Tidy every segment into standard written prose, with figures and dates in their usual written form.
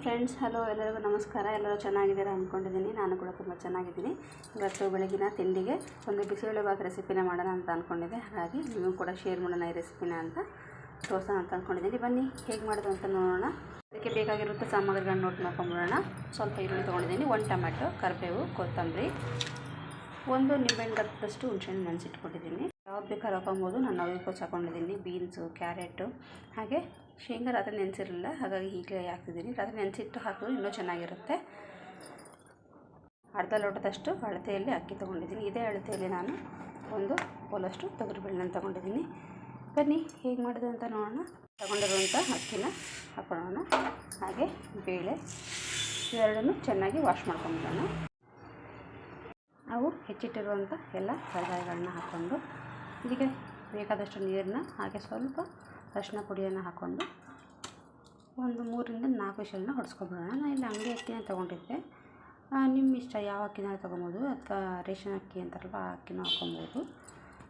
Friends, hello, ಎಲ್ಲರಿಗೂ ನಮಸ್ಕಾರ. ಎಲ್ಲರೂ ಚೆನ್ನಾಗಿದ್ದೀರಾ ಅಂದ್ಕೊಂಡಿದ್ದೀನಿ. ನಾನು ಕೂಡ ತುಂಬ ಚೆನ್ನಾಗಿದ್ದೀನಿ. ಇವತ್ತು ಬೆಳಗಿನ ತಿಂಡಿಗೆ ಒಂದು ಬಿಸಿಬೇಳೆಬಾತ್ ರೆಸಿಪಿನ ಮಾಡೋಣ ಅಂತ ಅಂದ್ಕೊಂಡಿದ್ದೆ. ಹಾಗಾಗಿ ನೀವು ಕೂಡ ಶೇರ್ ಮಾಡೋಣ ಈ ರೆಸಿಪಿನ ಅಂತ ತೋರಿಸೋಣ ಅಂತ ಅಂದ್ಕೊಂಡಿದ್ದೀನಿ. ಬನ್ನಿ ಹೇಗೆ ಮಾಡೋದು ಅಂತ ನೋಡೋಣ. ಅದಕ್ಕೆ ಬೇಕಾಗಿರುತ್ತೆ ಸಾಮಗ್ರಿಗಳನ್ನ ನೋಟ್ ಮಾಡ್ಕೊಂಬಿಡೋಣ. ಸ್ವಲ್ಪ ಈರುಳ್ಳಿ ತೊಗೊಂಡಿದ್ದೀನಿ, 1 ಟೊಮೆಟೊ, ಕರಿಬೇವು, ಕೊತ್ತಂಬರಿ, 1 ನಿಂಬೆಹಣ್ಣು ಗತ್ತದಷ್ಟು ಹುಣಸೆಹಣ್ಣು ನೆನೆಸಿಟ್ಕೊಂಡಿದ್ದೀನಿ. ಯಾವ್ದು ಬೇಕಾದ್ರೂ ಹಾಕೊಬೋದು. ನಾನು ನವಿಲುಕೋಸು ಹಾಕ್ಕೊಂಡಿದ್ದೀನಿ, ಬೀನ್ಸು, ಕ್ಯಾರೆಟು, ಹಾಗೆ ಶೇಂಗಾ ರಾತ್ರಿ ನೆನೆಸಿರಲಿಲ್ಲ, ಹಾಗಾಗಿ ಈಗಲೇ ಹಾಕ್ತಿದ್ದೀನಿ. ರಾತ್ರಿ ನೆನೆಸಿಟ್ಟು ಹಾಕಿದ್ರೆ ಇನ್ನೂ ಚೆನ್ನಾಗಿರುತ್ತೆ. ಅರ್ಧ ಲೋಟದಷ್ಟು ಅಳತೆಯಲ್ಲಿ ಅಕ್ಕಿ ತೊಗೊಂಡಿದ್ದೀನಿ. ಇದೇ ಅಳತೆಯಲ್ಲಿ ನಾನು 1 ಬೌಲಷ್ಟು ತೊಗರಿಬೇಳೆನ ತೊಗೊಂಡಿದ್ದೀನಿ. ಬನ್ನಿ ಹೇಗೆ ಮಾಡೋದು ಅಂತ ನೋಡೋಣ. ತೊಗೊಂಡಿರುವಂಥ ಅಕ್ಕಿನ ಹಾಕೊಳ್ಳೋಣ. ಹಾಗೆ ಬೇಳೆ ಇವೆರಡನ್ನು ಚೆನ್ನಾಗಿ ವಾಶ್ ಮಾಡ್ಕೊಂಬಿಡೋಣ. ನಾವು ಹೆಚ್ಚಿಟ್ಟಿರುವಂಥ ಎಲ್ಲ ತರಕಾರಿಗಳನ್ನ ಹಾಕ್ಕೊಂಡು ಇದಕ್ಕೆ ಬೇಕಾದಷ್ಟು ನೀರನ್ನ, ಹಾಗೆ ಸ್ವಲ್ಪ ಅರಿಶಿನ ಪುಡಿಯನ್ನು ಹಾಕ್ಕೊಂಡು 3 ರಿಂದ 4 ವಿಷಲನ್ನ ಹೊಡೆಸ್ಕೊಬಿಡೋಣ. ನಾನು ಇಲ್ಲಿ ಅಂಗಡಿ ಅಕ್ಕಿನ ತೊಗೊಂಡಿದ್ದೆ. ನಿಮ್ಮ ಇಷ್ಟ, ಯಾವ ಅಕ್ಕಿನ ತೊಗೊಬೋದು, ಅಥವಾ ರೇಷನ್ ಅಕ್ಕಿ ಅಂತಾರಲ್ವ ಆ ಅಕ್ಕಿನೂ ಹಾಕ್ಕೊಬೋದು.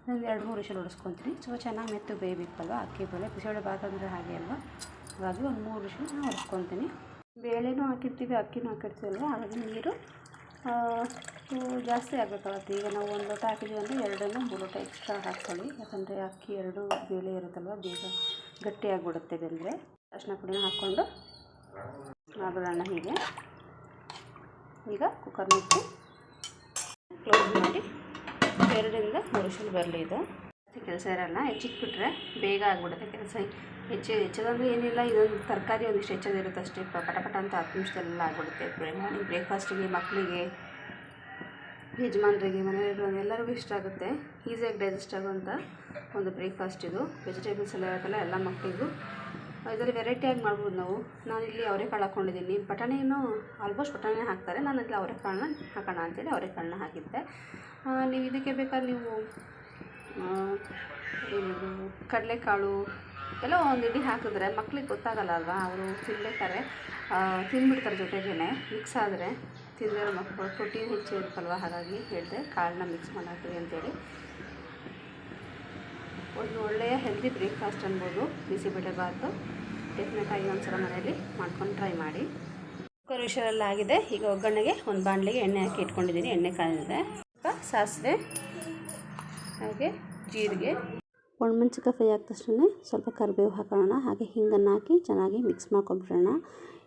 ನಾನು 2-3 ವಿಷಲ್ ಹೊಡೆಸ್ಕೊತೀನಿ. ಸ್ವಲ್ಪ ಚೆನ್ನಾಗಿ ಮೆತ್ತು ಬೇಯಬೇಕಲ್ವ ಅಕ್ಕಿ ಬೇಳೆ. ಬಿಸಿಬೇಳೆಬಾತ್ ಅಂದರೆ ಹಾಗೆ ಅಲ್ವ, ಹಾಗಾಗಿ 3 ವಿಷಲ್ ನಾನು ಹೊಡೆಸ್ಕೊತೀನಿ. ಬೇಳೆನೂ ಹಾಕಿರ್ತೀವಿ, ಅಕ್ಕಿನೂ ಹಾಕಿರ್ತೀವಲ್ವ, ಹಾಗಾಗಿ ನೀರು ಜಾಸ್ತಿ ಆಗಬೇಕಾಗುತ್ತೆ. ಈಗ ನಾವು 1 ಲೋಟ ಹಾಕಿದ್ದೀವಿ ಅಂದರೆ 2-3 ಲೋಟ ಎಕ್ಸ್ಟ್ರಾ ಹಾಕ್ಕೊಳ್ಳಿ. ಯಾಕಂದರೆ ಅಕ್ಕಿ 2 ಬೇಳೆ ಇರುತ್ತಲ್ವ, ಬೇಗ ಗಟ್ಟಿಯಾಗಿಬಿಡುತ್ತೆ ಬೆಂದರೆ. ಅರಿಶಿನ ಪುಡಿನ ಹಾಕ್ಕೊಂಡು ಮಾಡೋಣ. ಹೀಗೆ ಈಗ ಕುಕ್ಕರ್ ಮುಚ್ಚಿ ಕ್ಲೋಸ್ ಮಾಡಿ 2 ರಿಂದ 3 ವಿಷಲ್ ಬರಲಿ. ಇದು ಕೆಲಸ ಇರೋಲ್ಲ, ಹೆಚ್ಚಿಟ್ಬಿಟ್ರೆ ಬೇಗ ಆಗಿಬಿಡುತ್ತೆ ಕೆಲಸ. ಹೆಚ್ಚೋದಂದರೆ ಏನಿಲ್ಲ, ಇದೊಂದು ತರಕಾರಿ ಒಂದಿಷ್ಟು ಹೆಚ್ಚೋದಿರುತ್ತೆ ಅಷ್ಟೇ. ಪಟಪಟ ಅಂತ 10 ನಿಮಿಷದಲ್ಲೆಲ್ಲ ಆಗಿಬಿಡುತ್ತೆ. ಮಾರ್ನಿಂಗ್ ಬ್ರೇಕ್ಫಾಸ್ಟಿಗೆ, ಮಕ್ಕಳಿಗೆ, ಯಜಮಾನರಿಗೆ, ಮನೆಯವರು ಎಲ್ಲರಿಗೂ ಇಷ್ಟ ಆಗುತ್ತೆ. ಈಸಿಯಾಗಿ ಡೈಜೆಸ್ಟ್ ಆಗುವಂಥ ಒಂದು ಬ್ರೇಕ್ಫಾಸ್ಟ್ ಇದು. ವೆಜಿಟೇಬಲ್ಸ್ ಎಲ್ಲ ಇರುತ್ತಲ್ಲ, ಎಲ್ಲ ಮಕ್ಕಳಿಗೂ ಇದರಲ್ಲಿ ವೆರೈಟಿಯಾಗಿ ಮಾಡ್ಬೋದು ನಾವು. ನಾನಿಲ್ಲಿ ಅವರೆಕಾಳು ಹಾಕ್ಕೊಂಡಿದ್ದೀನಿ. ಬಟಾಣಿನೂ ಆಲ್ಮೋಸ್ಟ್ ಬಟಾಣಿನೇ ಹಾಕ್ತಾರೆ. ನಾನು ಇಲ್ಲಿ ಅವರೆಕಾಳನ್ನ ಹಾಕೋಣ ಅಂತೇಳಿ ಅವರೆಕಾಳನ್ನ ಹಾಕಿದ್ದೆ. ನೀವು ಇದಕ್ಕೆ ಬೇಕಾದ್ರೆ ನೀವು ಏನದು ಕಡಲೆಕಾಳು ಎಲ್ಲ ಒಂದು ಇಡೀ ಹಾಕಿದ್ರೆ ಮಕ್ಳಿಗೆ ಗೊತ್ತಾಗಲ್ಲ ಅಲ್ವಾ, ಅವರು ತಿನ್ಬೇಕಾದ್ರೆ ತಿಂದ್ಬಿಡ್ತಾರೆ. ಜೊತೆಗೇ ಮಿಕ್ಸ್ ಆದರೆ ತಿಂದಿರೋ ಮಕ್ಕಳು ಪ್ರೋಟೀನ್ ಹೆಚ್ಚು ಇರುತ್ತಲ್ವ, ಹಾಗಾಗಿ ಹೇಳಿದೆ ಕಾಳನ್ನ ಮಿಕ್ಸ್ ಮಾಡಾಕ್ತೀವಿ ಅಂತೇಳಿ. ಒಂದು ಒಳ್ಳೆಯ ಹೆಲ್ದಿ ಬ್ರೇಕ್ಫಾಸ್ಟ್ ಅನ್ಬೋದು ಬಿಸಿಬೇಳೆಬಾತು. ಡೆಫಿನೆಟಾಗಿ ಒಂದ್ಸಲ ಮನೆಯಲ್ಲಿ ಮಾಡ್ಕೊಂಡು ಟ್ರೈ ಮಾಡಿ. ಕುಕ್ಕರ್ ವಿಷಯಲ್ಲ ಆಗಿದೆ. ಈಗ ಒಗ್ಗರಣೆಗೆ ಒಂದು ಬಾಣಲೆಗೆ ಎಣ್ಣೆ ಹಾಕಿ ಇಟ್ಕೊಂಡಿದ್ದೀನಿ. ಎಣ್ಣೆ ಕಾಯಿದೆ. ಸ್ವಲ್ಪ ಸಾಸಿವೆ, ಹಾಗೆ ಜೀರಿಗೆ, ಒಣಮೆಣ್ಸಿಕಾಯಿ ಫ್ರೈ ಆದ ತಕ್ಷಣ ಸ್ವಲ್ಪ ಕರಿಬೇವು ಹಾಕೋಣ. ಹಾಗೆ ಹಿಂಗನ್ನು ಹಾಕಿ ಚೆನ್ನಾಗಿ ಮಿಕ್ಸ್ ಮಾಡ್ಕೊಂಬಿಡೋಣ.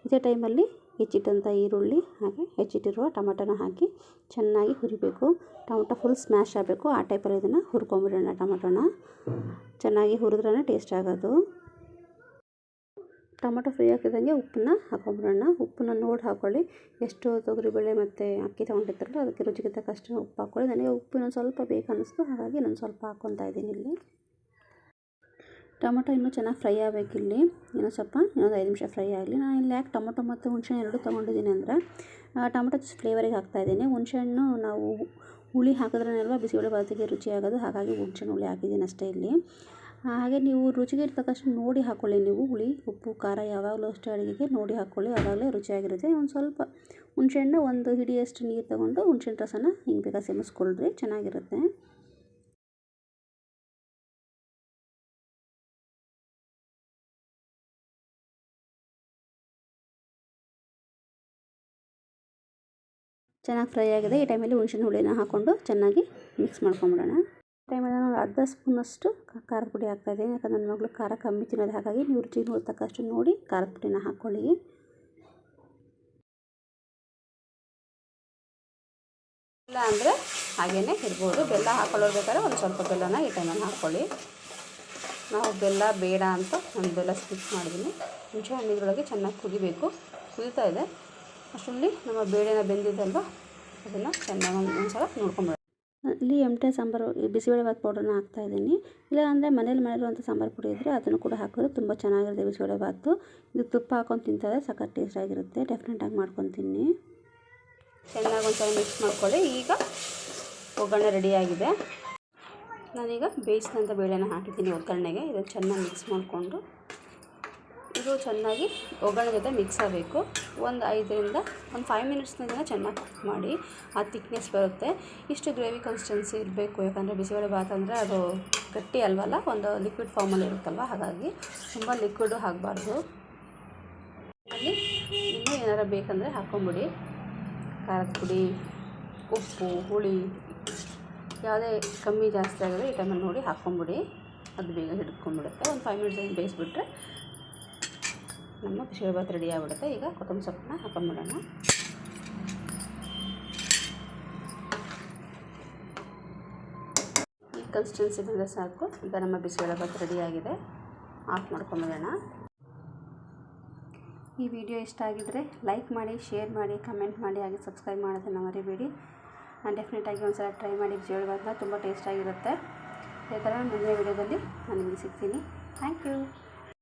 ಇದೇ ಟೈಮಲ್ಲಿ ಹೆಚ್ಚಿಟ್ಟಂಥ ಈರುಳ್ಳಿ, ಹಾಗೆ ಹೆಚ್ಚಿಟ್ಟಿರುವ ಟೊಮೆಟೊನ ಹಾಕಿ ಚೆನ್ನಾಗಿ ಹುರಿಬೇಕು. ಟೊಮೆಟೊ ಫುಲ್ ಸ್ಮ್ಯಾಶ್ ಆಗಬೇಕು. ಆ ಟೈಪಲ್ಲಿ ಇದನ್ನು ಹುರ್ಕೊಂಬಿಡೋಣ. ಟೊಮೆಟೊನ ಚೆನ್ನಾಗಿ ಹುರಿದ್ರೇ ಟೇಸ್ಟ್ ಆಗೋದು. ಟೊಮೆಟೊ ಫ್ರೈ ಹಾಕಿದಂಗೆ ಉಪ್ಪನ್ನ ಹಾಕೊಂಬಿಡೋಣ. ಉಪ್ಪನ್ನ ನೋಡಿ ಹಾಕ್ಕೊಳ್ಳಿ. ಎಷ್ಟು ತೊಗರಿಬೇಳೆ ಮತ್ತು ಅಕ್ಕಿ ತೊಗೊಂಡಿರ್ತಾರಲ್ಲ, ಅದಕ್ಕೆ ರುಚಿಗೆ ತಕ್ಕಷ್ಟು ಉಪ್ಪು ಹಾಕ್ಕೊಳ್ಳಿ. ನನಗೆ ಉಪ್ಪು ಇನ್ನೊಂದು ಸ್ವಲ್ಪ ಬೇಕು ಅನ್ನಿಸ್ತು, ಹಾಗಾಗಿ ನಾನು ಸ್ವಲ್ಪ ಹಾಕ್ಕೊತಾ ಇದ್ದೀನಿ. ಇಲ್ಲಿ ಟೊಮೆಟೊ ಇನ್ನೂ ಚೆನ್ನಾಗಿ ಫ್ರೈ ಆಗಬೇಕಿಲ್ಲಿ. ಇನ್ನೊಂದು 5 ನಿಮಿಷ ಫ್ರೈ ಆಗಲಿ. ನಾನು ಇಲ್ಲಿ ಯಾಕೆ ಟೊಮೆಟೊ ಮತ್ತು ಹುಣಸೆಹಣ್ಣು 2 ತೊಗೊಂಡಿದ್ದೀನಿ ಅಂದರೆ, ಟೊಮೆಟೊ ಫ್ಲೇವರಿಗೆ ಹಾಕ್ತಾಯಿದ್ದೀನಿ. ಹುಣಸೆಹಣ್ಣು ನಾವು ಹುಳಿ ಹಾಕಿದ್ರೇನಲ್ವ ಬಿಸಿಬೇಳೆಬಾತಿಗೆ ರುಚಿ ಆಗೋದು, ಹಾಗಾಗಿ ಹುಣಸೆಹಣ್ಣು ಹುಳಿ ಹಾಕಿದ್ದೀನಿ ಅಷ್ಟೇ ಇಲ್ಲಿ. ಹಾಗೆ ನೀವು ರುಚಿಗೆ ತಕ್ಕಷ್ಟು ನೋಡಿ ಹಾಕ್ಕೊಳ್ಳಿ. ನೀವು ಹುಳಿ, ಉಪ್ಪು, ಖಾರ ಯಾವಾಗಲೂ ಅಷ್ಟೇ ಅಡುಗೆಗೆ ನೋಡಿ ಹಾಕ್ಕೊಳ್ಳಿ, ಆವಾಗಲೇ ರುಚಿಯಾಗಿರುತ್ತೆ. ಒಂದು ಸ್ವಲ್ಪ ಹುಣಸೆಹಣ್ಣು 1 ಹಿಡಿಯಷ್ಟು ನೀರು ತೊಗೊಂಡು ಹುಣಸೆಹಣ್ಣು ರಸನ ಹಿಂಗೆ ಬೇಕಾ ಸೇರಿಸ್ಕೊಳ್ರಿ, ಚೆನ್ನಾಗಿರುತ್ತೆ. ಚೆನ್ನಾಗಿ ಫ್ರೈ ಆಗಿದೆ. ಈ ಟೈಮಲ್ಲಿ ಹುಣಸೆಹಣ್ಣು ಹುಳಿನ ಹಾಕ್ಕೊಂಡು ಚೆನ್ನಾಗಿ ಮಿಕ್ಸ್ ಮಾಡ್ಕೊಂಬಿಡೋಣ. ಟೈಮಲ್ಲಿ ನಾನು ಅರ್ಧ ಸ್ಪೂನಷ್ಟು ಖಾರದ ಪುಡಿ ಹಾಕ್ತಾಯಿದ್ದೀನಿ. ಯಾಕಂದರೆ ನನ್ನ ಮಗಳು ಖಾರ ಕಮ್ಮಿ ತಿನ್ನೋದು, ಹಾಗಾಗಿ ನೀವು ರುಚಿಗೆ ತಕ್ಕಷ್ಟು ನೋಡಿ ಖಾರದ ಪುಡಿನ ಹಾಕ್ಕೊಳ್ಳಿ. ಬೆಲ್ಲ ಅಂದರೆ ಹಾಗೇ ಇರ್ಬೋದು. ಬೆಲ್ಲ ಹಾಕೊಳ್ಳೋರು ಬೇಕಾದ್ರೆ ಒಂದು ಸ್ವಲ್ಪ ಬೆಲ್ಲನ ಈ ಟೈಮಲ್ಲಿ ಹಾಕ್ಕೊಳ್ಳಿ. ನಾವು ಬೆಲ್ಲ ಬೇಡ ಅಂತ ನಾನು ಬೆಲ್ಲ ಸ್ಕಿಪ್ ಮಾಡಿದ್ದೀನಿ. ಹುಣಸೆಹಣ್ಣು ಇದರೊಳಗೆ ಚೆನ್ನಾಗಿ ಕುದಿಬೇಕು. ಕುದೀತಾ ಇದೆ. ಅಷ್ಟರಲ್ಲಿ ನಮ್ಮ ಬೇಳೆನ ಬೆಂದಿದ್ದಲ್ವ, ಅದನ್ನು ಚೆನ್ನಾಗಿ ಒಂದ್ಸಲ ನೋಡ್ಕೊಂಬಿಡೋಣ. ಇಲ್ಲಿ ಎಮ್ಟೆ ಸಾಂಬಾರು ಬಿಸಿಬೇಳೆಬಾತ್ ಪೌಡ್ರನ್ನ ಹಾಕ್ತಾಯಿದ್ದೀನಿ. ಇಲ್ಲ ಅಂದರೆ ಮನೇಲಿ ಮಾಡಿರುವಂಥ ಸಾಂಬಾರು ಪುಡಿ ಇದ್ದರೆ ಅದನ್ನು ಕೂಡ ಹಾಕಿದ್ರೆ ತುಂಬ ಚೆನ್ನಾಗಿರುತ್ತೆ ಬಿಸಿಬೇಳೆಬಾತು. ಇದು ತುಪ್ಪ ಹಾಕ್ಕೊಂಡು ತಿಂತಾರೆ, ಸಖತ್ ಟೇಸ್ಟ್ ಆಗಿರುತ್ತೆ. ಡೆಫಿನೆಟಾಗಿ ಮಾಡ್ಕೊತೀನಿ. ಚೆನ್ನಾಗಿ ಒಂದ್ಸಲ ಮಿಕ್ಸ್ ಮಾಡ್ಕೊಳ್ಳಿ. ಈಗ ಒಗ್ಗರಣೆ ರೆಡಿಯಾಗಿದೆ. ನಾನೀಗ ಬೇಯಿಸಿದಂಥ ಬೇಳೆನ ಹಾಕಿದ್ದೀನಿ ಒಗ್ಗರಣೆಗೆ. ಇದನ್ನು ಚೆನ್ನಾಗಿ ಮಿಕ್ಸ್ ಮಾಡಿಕೊಂಡು ಇದು ಚೆನ್ನಾಗಿ ಒಗ್ಗರಣೆ ಜೊತೆ ಮಿಕ್ಸ್ ಆಗಬೇಕು. ಒಂದು 5 ರಿಂದ 5 ಮಿನಿಟ್ಸ್ನ ಚೆನ್ನಾಗಿ ಕುಕ್ ಮಾಡಿ. ಆ ತಿಕ್ನೆಸ್ ಬರುತ್ತೆ. ಇಷ್ಟು ಗ್ರೇವಿ ಕನ್ಸಿಸ್ಟೆನ್ಸಿ ಇರಬೇಕು. ಯಾಕಂದರೆ ಬಿಸಿಬೇಳೆಬಾತ್ ಅಂದರೆ ಅದು ಗಟ್ಟಿ ಅಲ್ವಲ್ಲ, ಒಂದು ಲಿಕ್ವಿಡ್ ಫಾರ್ಮಲ್ಲಿ ಇರುತ್ತಲ್ವ, ಹಾಗಾಗಿ ತುಂಬ ಲಿಕ್ವಿಡು ಆಗಬಾರ್ದು. ಅಲ್ಲಿ ಇನ್ನೂ ಏನಾರು ಬೇಕಂದರೆ ಹಾಕ್ಕೊಂಬಿಡಿ. ಖಾರದ ಪುಡಿ, ಉಪ್ಪು, ಹುಳಿ ಯಾವುದೇ ಕಮ್ಮಿ ಜಾಸ್ತಿ ಆಗೋದು ಈ ಟೈಮಲ್ಲಿ ನೋಡಿ ಹಾಕ್ಕೊಂಬಿಡಿ. ಅದು ಬೇಗ ಹಿಡ್ಕೊಂಡ್ಬಿಡುತ್ತೆ. ಒಂದು 5 ಮಿನಿಟ್ಸ್ ಏನು ಬೇಯಿಸ್ಬಿಟ್ರೆ ನಮ್ಮ ಬಿಸಿಬೇಳೆಭಾತ್ ರೆಡಿ ಆಗಿಬಿಡುತ್ತೆ. ಈಗ ಕೊತ್ತಂಬರಿ ಸೊಪ್ಪನ್ನ ಹಾಕೊಂಡ್ಬಿಡೋಣ. ಈ ಕನ್ಸಿಸ್ಟೆನ್ಸಿ ಬಂದರೆ ಸಾಕು. ಈಗ ನಮ್ಮ ಬಿಸಿಬೇಳೆಭಾತ್ ರೆಡಿಯಾಗಿದೆ. ಆಫ್ ಮಾಡ್ಕೊಂಬಿಡೋಣ. ಈ ವಿಡಿಯೋ ಇಷ್ಟ ಆಗಿದ್ದರೆ ಲೈಕ್ ಮಾಡಿ, ಶೇರ್ ಮಾಡಿ, ಕಮೆಂಟ್ ಮಾಡಿ, ಹಾಗೆ ಸಬ್ಸ್ಕ್ರೈಬ್ ಮಾಡೋದನ್ನು ಮರಿಬೇಡಿ. ಡೆಫಿನೆಟಾಗಿ ಒಂದು ಸಲ ಟ್ರೈ ಮಾಡಿ. ಬಿಸಿಬೇಳೆಭಾತ್ನ ತುಂಬ ಟೇಸ್ಟಾಗಿರುತ್ತೆ. ಅದೇ ಥರ ಮುಂದಿನ ವಿಡಿಯೋದಲ್ಲಿ ನಾನು ನಿಮಗೆ ಸಿಗ್ತೀನಿ. Thank you.